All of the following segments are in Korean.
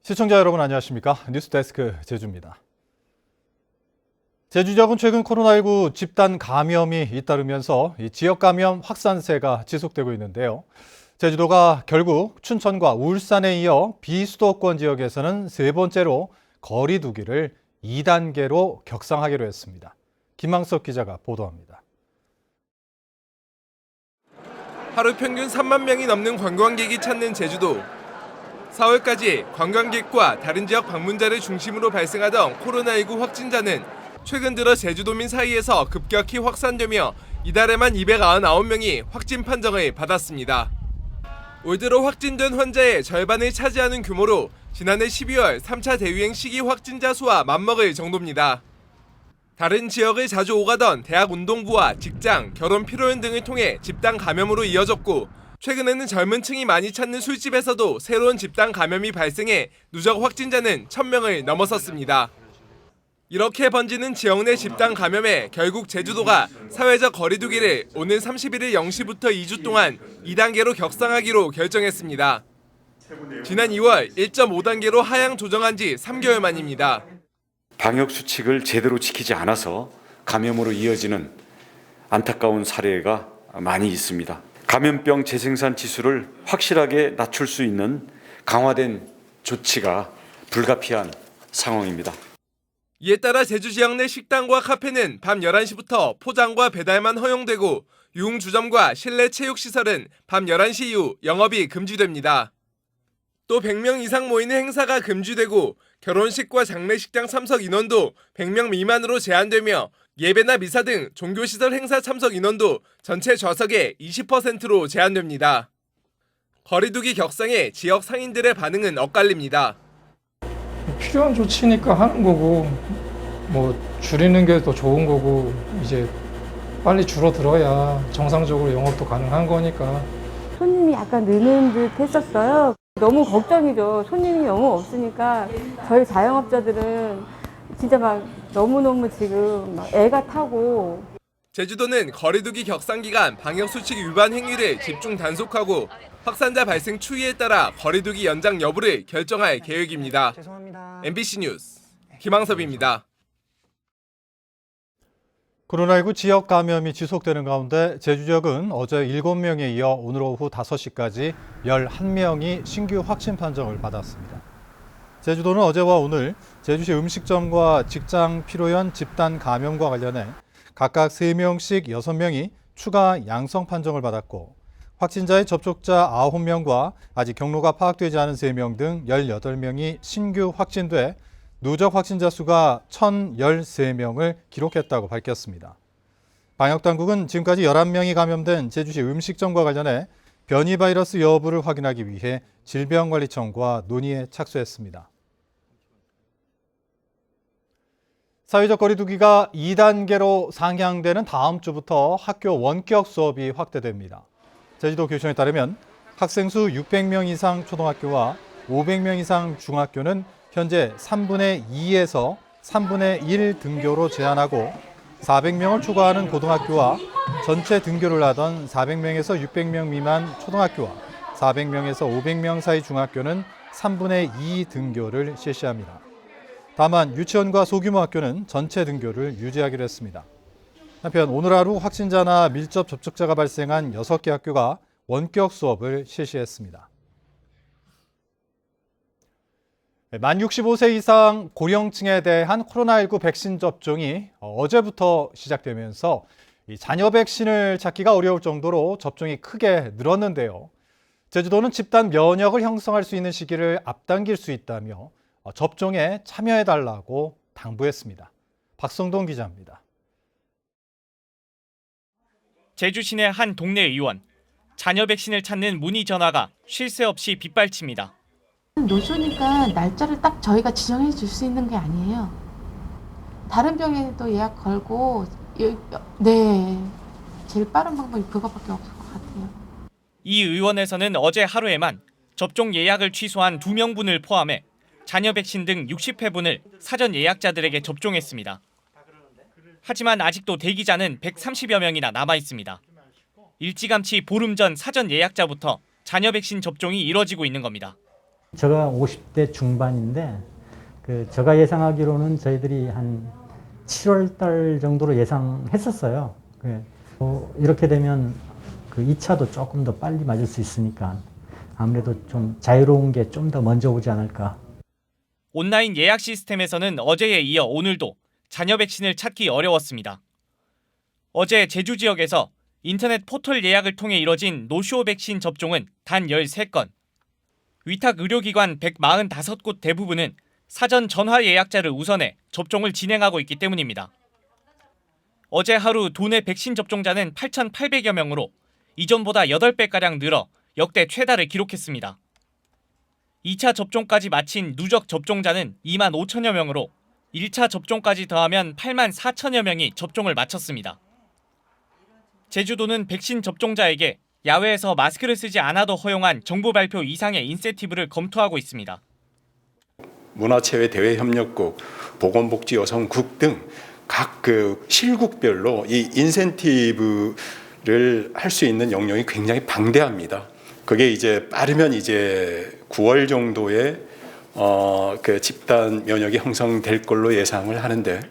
시청자 여러분 안녕하십니까? 뉴스데스크 제주입니다. 제주 지역은 최근 코로나19 집단 감염이 잇따르면서 이 지역 감염 확산세가 지속되고 있는데요. 제주도가 결국 춘천과 울산에 이어 비수도권 지역에서는 세 번째로 거리 두기를 2단계로 격상하기로 했습니다. 김항석 기자가 보도합니다. 하루 평균 3만 명이 넘는 관광객이 찾는 제주도. 4월까지 관광객과 다른 지역 방문자를 중심으로 발생하던 코로나19 확진자는 최근 들어 제주도민 사이에서 급격히 확산되며 이달에만 299명이 확진 판정을 받았습니다. 올 들어 확진된 환자의 절반을 차지하는 규모로 지난해 12월 3차 대유행 시기 확진자 수와 맞먹을 정도입니다. 다른 지역을 자주 오가던 대학 운동부와 직장, 결혼 피로연 등을 통해 집단 감염으로 이어졌고 최근에는 젊은 층이 많이 찾는 술집에서도 새로운 집단 감염이 발생해 누적 확진자는 1000명을 넘어섰습니다. 이렇게 번지는 지역 내 집단 감염에 결국 제주도가 사회적 거리 두기를 오는 31일 0시부터 2주 동안 2단계로 격상하기로 결정했습니다. 지난 2월 1.5단계로 하향 조정한 지 3개월 만입니다. 방역 수칙을 제대로 지키지 않아서 감염으로 이어지는 안타까운 사례가 많이 있습니다. 감염병 재생산 지수를 확실하게 낮출 수 있는 강화된 조치가 불가피한 상황입니다. 이에 따라 제주 지역 내 식당과 카페는 밤 11시부터 포장과 배달만 허용되고 유흥주점과 실내 체육시설은 밤 11시 이후 영업이 금지됩니다. 또 100명 이상 모이는 행사가 금지되고 결혼식과 장례식장 참석 인원도 100명 미만으로 제한되며 예배나 미사 등 종교시설 행사 참석 인원도 전체 좌석의 20%로 제한됩니다. 거리두기 격상에 지역 상인들의 반응은 엇갈립니다. 필요한 조치니까 하는 거고 뭐 줄이는 게 더 좋은 거고 이제 빨리 줄어들어야 정상적으로 영업도 가능한 거니까. 손님이 약간 느는 듯 했었어요. 너무 걱정이죠. 손님이 너무 없으니까 저희 자영업자들은 진짜 막 너무너무 지금 막 애가 타고. 제주도는 거리두기 격상 기간 방역수칙 위반 행위를 집중 단속하고 확산자 발생 추이에 따라 거리두기 연장 여부를 결정할 계획입니다. MBC 뉴스 김항섭입니다. 코로나19 지역 감염이 지속되는 가운데 제주 지역은 어제 7명에 이어 오늘 오후 5시까지 11명이 신규 확진 판정을 받았습니다. 제주도는 어제와 오늘 제주시 음식점과 직장 피로연 집단 감염과 관련해 각각 3명씩 6명이 추가 양성 판정을 받았고 확진자의 접촉자 9명과 아직 경로가 파악되지 않은 3명 등 18명이 신규 확진돼 누적 확진자 수가 1,013명을 기록했다고 밝혔습니다. 방역당국은 지금까지 11명이 감염된 제주시 음식점과 관련해 변이 바이러스 여부를 확인하기 위해 질병관리청과 논의에 착수했습니다. 사회적 거리 두기가 2단계로 상향되는 다음 주부터 학교 원격 수업이 확대됩니다. 제주도 교육청에 따르면 학생 수 600명 이상 초등학교와 500명 이상 중학교는 현재 3분의 2에서 3분의 1 등교로 제한하고 400명을 초과하는 고등학교와 전체 등교를 하던 400명에서 600명 미만 초등학교와 400명에서 500명 사이 중학교는 3분의 2 등교를 실시합니다. 다만 유치원과 소규모 학교는 전체 등교를 유지하기로 했습니다. 한편 오늘 하루 확진자나 밀접 접촉자가 발생한 6개 학교가 원격 수업을 실시했습니다. 만 65세 이상 고령층에 대한 코로나19 백신 접종이 어제부터 시작되면서 잔여 백신을 찾기가 어려울 정도로 접종이 크게 늘었는데요. 제주도는 집단 면역을 형성할 수 있는 시기를 앞당길 수 있다며 접종에 참여해달라고 당부했습니다. 박성동 기자입니다. 제주 시내 한 동네 의원, 잔여 백신을 찾는 문의 전화가 쉴 새 없이 빗발칩니다. 노조니까 날짜를 딱 저희가 지정해 줄 수 있는 게 아니에요. 다른 병에도 예약 걸고, 네, 제일 빠른 방법이 그거밖에 없을 것 같아요. 이 의원에서는 어제 하루에만 접종 예약을 취소한 2명분을 포함해 잔여 백신 등 60회분을 사전 예약자들에게 접종했습니다. 하지만 아직도 대기자는 130여 명이나 남아 있습니다. 일찌감치 보름 전 사전 예약자부터 잔여 백신 접종이 이뤄지고 있는 겁니다. 제가 50대 중반인데 제가 예상하기로는 저희들이 한 7월 달 정도로 예상했었어요. 이렇게 되면 2차도 조금 더 빨리 맞을 수 있으니까 아무래도 좀 자유로운 게 좀 더 먼저 오지 않을까. 온라인 예약 시스템에서는 어제에 이어 오늘도 잔여 백신을 찾기 어려웠습니다. 어제 제주 지역에서 인터넷 포털 예약을 통해 이뤄진 노쇼 백신 접종은 단 13건. 위탁 의료기관 145곳 대부분은 사전 전화 예약자를 우선해 접종을 진행하고 있기 때문입니다. 어제 하루 도내 백신 접종자는 8,800여 명으로 이전보다 8배가량 늘어 역대 최다를 기록했습니다. 2차 접종까지 마친 누적 접종자는 2만 5천여 명으로 1차 접종까지 더하면 8만 4천여 명이 접종을 마쳤습니다. 제주도는 백신 접종자에게 야외에서 마스크를 쓰지 않아도 허용한 정부 발표 이상의 인센티브를 검토하고 있습니다. 문화체육대외협력국, 보건복지여성국 등 각 실국별로 이 인센티브를 할 수 있는 영역이 굉장히 방대합니다. 그게 이제 빠르면 이제 9월 정도에 집단 면역이 형성될 걸로 예상을 하는데,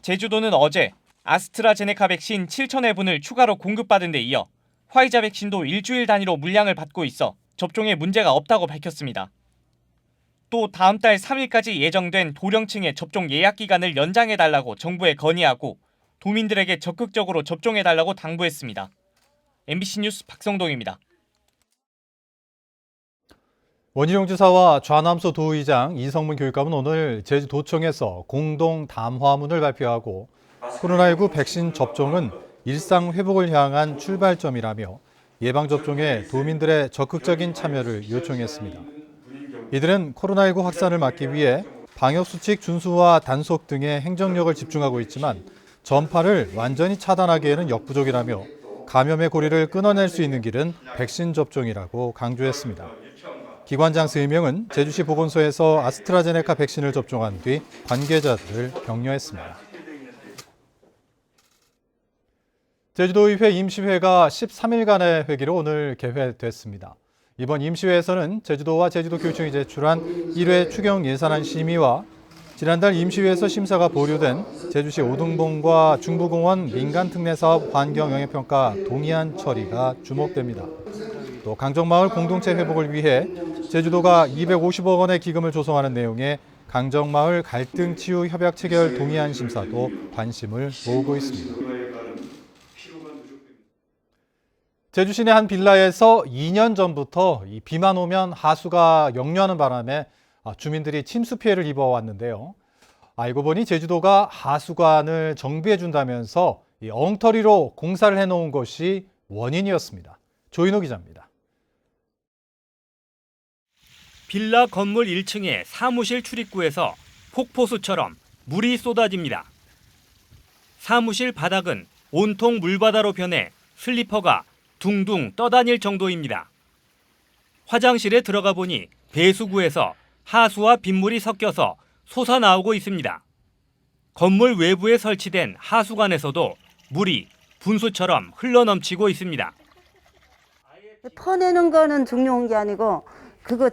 제주도는 어제 아스트라제네카 백신 7,000회분을 추가로 공급받은 데 이어 화이자 백신도 일주일 단위로 물량을 받고 있어 접종에 문제가 없다고 밝혔습니다. 또 다음 달 3일까지 예정된 도령층의 접종 예약 기간을 연장해달라고 정부에 건의하고 도민들에게 적극적으로 접종해달라고 당부했습니다. MBC 뉴스 박성동입니다. 원희룡 지사와 좌남소 도의장 이성문 교육감은 오늘 제주도청에서 공동 담화문을 발표하고 코로나19 백신 접종은 일상 회복을 향한 출발점이라며 예방접종에 도민들의 적극적인 참여를 요청했습니다. 이들은 코로나19 확산을 막기 위해 방역수칙 준수와 단속 등의 행정력을 집중하고 있지만 전파를 완전히 차단하기에는 역부족이라며 감염의 고리를 끊어낼 수 있는 길은 백신 접종이라고 강조했습니다. 기관장 3명은 제주시 보건소에서 아스트라제네카 백신을 접종한 뒤 관계자들을 격려했습니다. 제주도의회 임시회가 13일간의 회기로 오늘 개회됐습니다. 이번 임시회에서는 제주도와 제주도교육청이 제출한 1회 추경 예산안 심의와 지난달 임시회에서 심사가 보류된 제주시 오등봉과 중부공원 민간특례사업 환경영향평가 동의안 처리가 주목됩니다. 또 강정마을 공동체 회복을 위해 제주도가 250억 원의 기금을 조성하는 내용의 강정마을 갈등 치유 협약 체결 동의안 심사도 관심을 모으고 있습니다. 제주 시내 한 빌라에서 2년 전부터 비만 오면 하수가 역류하는 바람에 주민들이 침수 피해를 입어왔는데요. 알고 보니 제주도가 하수관을 정비해 준다면서 엉터리로 공사를 해놓은 것이 원인이었습니다. 조인호 기자입니다. 빌라 건물 1층의 사무실 출입구에서 폭포수처럼 물이 쏟아집니다. 사무실 바닥은 온통 물바다로 변해 슬리퍼가 둥둥 떠다닐 정도입니다. 화장실에 들어가 보니 배수구에서 하수와 빗물이 섞여서 솟아나오고 있습니다. 건물 외부에 설치된 하수관에서도 물이 분수처럼 흘러넘치고 있습니다. 퍼내는 거는 중요한 게 아니고 그거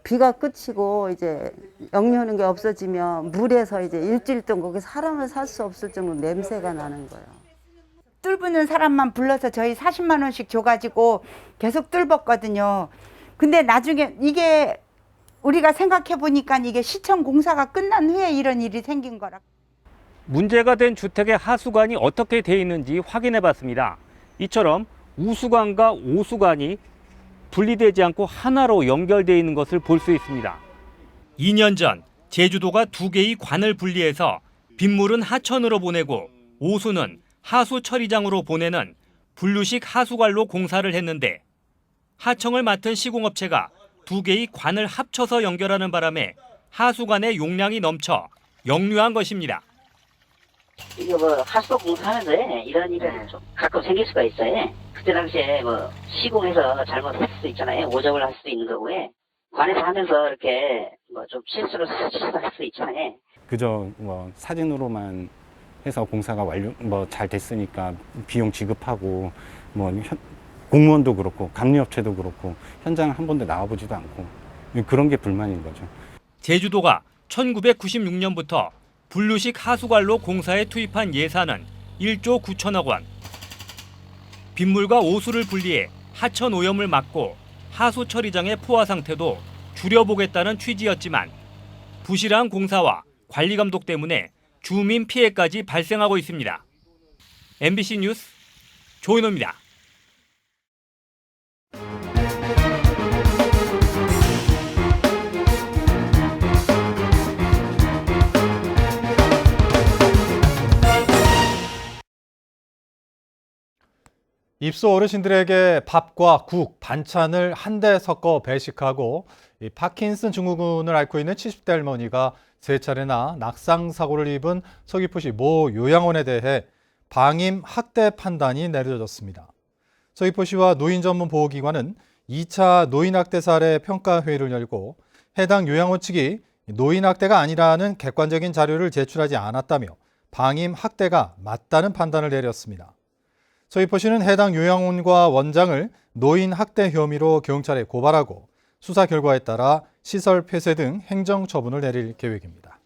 비가 그치고 이제 역류하는 게 없어지면 물에서 이제 일주일 동안 거기 사람을 살 수 없을 정도로 냄새가 나는 거예요. 뚫는 사람만 불러서 저희 40만 원씩 줘가지고 계속 뚫었거든요. 근데 나중에 이게 우리가 생각해 보니까 이게 시청 공사가 끝난 후에 이런 일이 생긴 거라. 문제가 된 주택의 하수관이 어떻게 돼 있는지 확인해 봤습니다. 이처럼 우수관과 오수관이 분리되지 않고 하나로 연결되어 있는 것을 볼 수 있습니다. 2년 전 제주도가 2개의 관을 분리해서 빗물은 하천으로 보내고 오수는 하수 처리장으로 보내는 분류식 하수관로 공사를 했는데 하청을 맡은 시공업체가 2개의 관을 합쳐서 연결하는 바람에 하수관의 용량이 넘쳐 역류한 것입니다. 이거 하수 공사하는데 이런 일은 좀 가끔 생길 수가 있어요. 그때 당시에 시공해서 잘못했을 수도 있잖아요. 오작을 할 수도 있는 거고요. 관에서 하면서 이렇게 좀 실수를 할 수도 있잖아요. 그저 사진으로만 해서 공사가 잘 됐으니까 비용 지급하고 공무원도 그렇고 감리업체도 그렇고 현장 한 번도 나와보지도 않고 그런 게 불만인 거죠. 제주도가 1996년부터 분류식 하수관로 공사에 투입한 예산은 1조 9천억 원. 빗물과 오수를 분리해 하천 오염을 막고 하수 처리장의 포화 상태도 줄여보겠다는 취지였지만 부실한 공사와 관리 감독 때문에 주민 피해까지 발생하고 있습니다. MBC 뉴스 조인호입니다. 입소 어르신들에게 밥과 국, 반찬을 한데 섞어 배식하고 이 파킨슨 증후군을 앓고 있는 70대 할머니가 세 차례나 낙상 사고를 입은 서귀포시 모 요양원에 대해 방임 학대 판단이 내려졌습니다. 서귀포시와 노인전문보호기관은 2차 노인학대 사례 평가회의를 열고 해당 요양원 측이 노인학대가 아니라는 객관적인 자료를 제출하지 않았다며 방임 학대가 맞다는 판단을 내렸습니다. 서귀포시는 해당 요양원과 원장을 노인 학대 혐의로 경찰에 고발하고 수사 결과에 따라 시설 폐쇄 등 행정 처분을 내릴 계획입니다.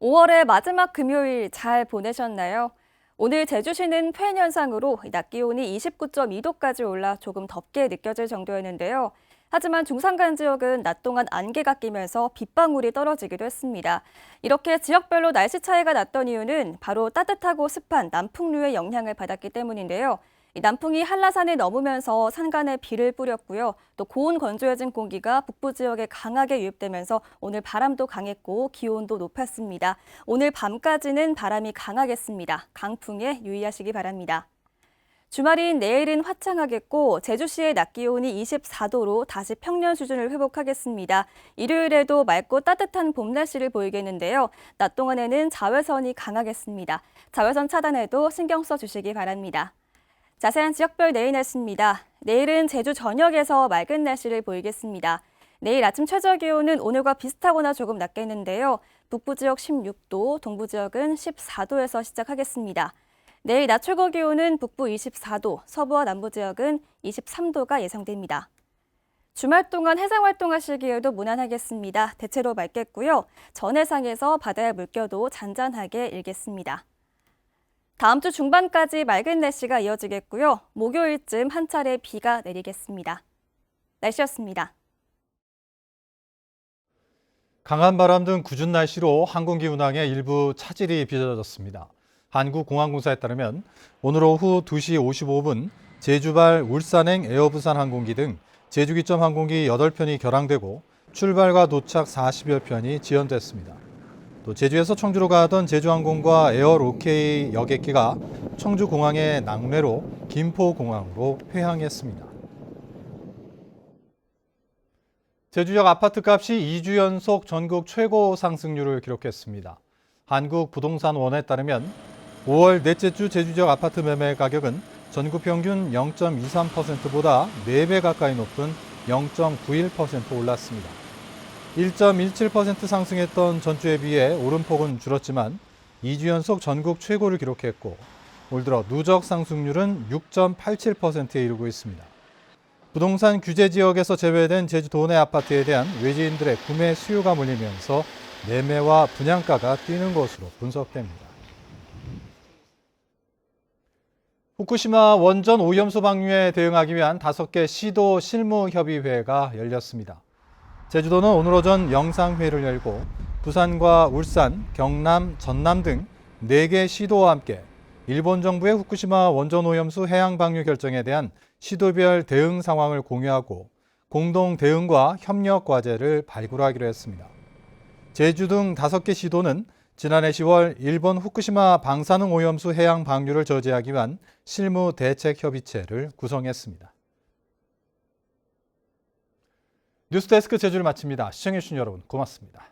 (5월의) 마지막 금요일 잘 보내셨나요? 오늘 제주시는 팬 현상으로 낮 기온이 29.2도까지 올라 조금 덥게 느껴질 정도였는데요. 하지만 중산간 지역은 낮 동안 안개가 끼면서 빗방울이 떨어지기도 했습니다. 이렇게 지역별로 날씨 차이가 났던 이유는 바로 따뜻하고 습한 남풍류의 영향을 받았기 때문인데요. 이 남풍이 한라산을 넘으면서 산간에 비를 뿌렸고요. 또 고온 건조해진 공기가 북부 지역에 강하게 유입되면서 오늘 바람도 강했고 기온도 높았습니다. 오늘 밤까지는 바람이 강하겠습니다. 강풍에 유의하시기 바랍니다. 주말인 내일은 화창하겠고 제주시의 낮 기온이 24도로 다시 평년 수준을 회복하겠습니다. 일요일에도 맑고 따뜻한 봄 날씨를 보이겠는데요. 낮 동안에는 자외선이 강하겠습니다. 자외선 차단에도 신경 써주시기 바랍니다. 자세한 지역별 내일 날씨입니다. 내일은 제주 전역에서 맑은 날씨를 보이겠습니다. 내일 아침 최저 기온은 오늘과 비슷하거나 조금 낮겠는데요. 북부 지역 16도, 동부 지역은 14도에서 시작하겠습니다. 내일 낮 최고 기온은 북부 24도, 서부와 남부 지역은 23도가 예상됩니다. 주말 동안 해상 활동하시기에도 무난하겠습니다. 대체로 맑겠고요. 전해상에서 바다에 물결도 잔잔하게 일겠습니다. 다음 주 중반까지 맑은 날씨가 이어지겠고요. 목요일쯤 한 차례 비가 내리겠습니다. 날씨였습니다. 강한 바람 등 궂은 날씨로 항공기 운항에 일부 차질이 빚어졌습니다. 한국공항공사에 따르면 오늘 오후 2시 55분 제주발 울산행 에어부산 항공기 등 제주 기점 항공기 8편이 결항되고 출발과 도착 40여 편이 지연됐습니다. 또 제주에서 청주로 가던 제주항공과 에어로케이 여객기가 청주공항의 낙뢰로 김포공항으로 회항했습니다. 제주 지역 아파트값이 2주 연속 전국 최고 상승률을 기록했습니다. 한국부동산원에 따르면 5월 넷째 주 제주 지역 아파트 매매 가격은 전국 평균 0.23%보다 4배 가까이 높은 0.91% 올랐습니다. 1.17% 상승했던 전주에 비해 오름폭은 줄었지만 2주 연속 전국 최고를 기록했고 올 들어 누적 상승률은 6.87%에 이르고 있습니다. 부동산 규제 지역에서 제외된 제주 도내 아파트에 대한 외지인들의 구매 수요가 몰리면서 매매와 분양가가 뛰는 것으로 분석됩니다. 후쿠시마 원전 오염수 방류에 대응하기 위한 5개 시도 실무협의회가 열렸습니다. 제주도는 오늘 오전 영상회의를 열고 부산과 울산, 경남, 전남 등 4개 시도와 함께 일본 정부의 후쿠시마 원전 오염수 해양 방류 결정에 대한 시도별 대응 상황을 공유하고 공동 대응과 협력 과제를 발굴하기로 했습니다. 제주 등 5개 시도는 지난해 10월 일본 후쿠시마 방사능 오염수 해양 방류를 저지하기 위한 실무 대책 협의체를 구성했습니다. 뉴스데스크 제주를 마칩니다. 시청해주신 여러분 고맙습니다.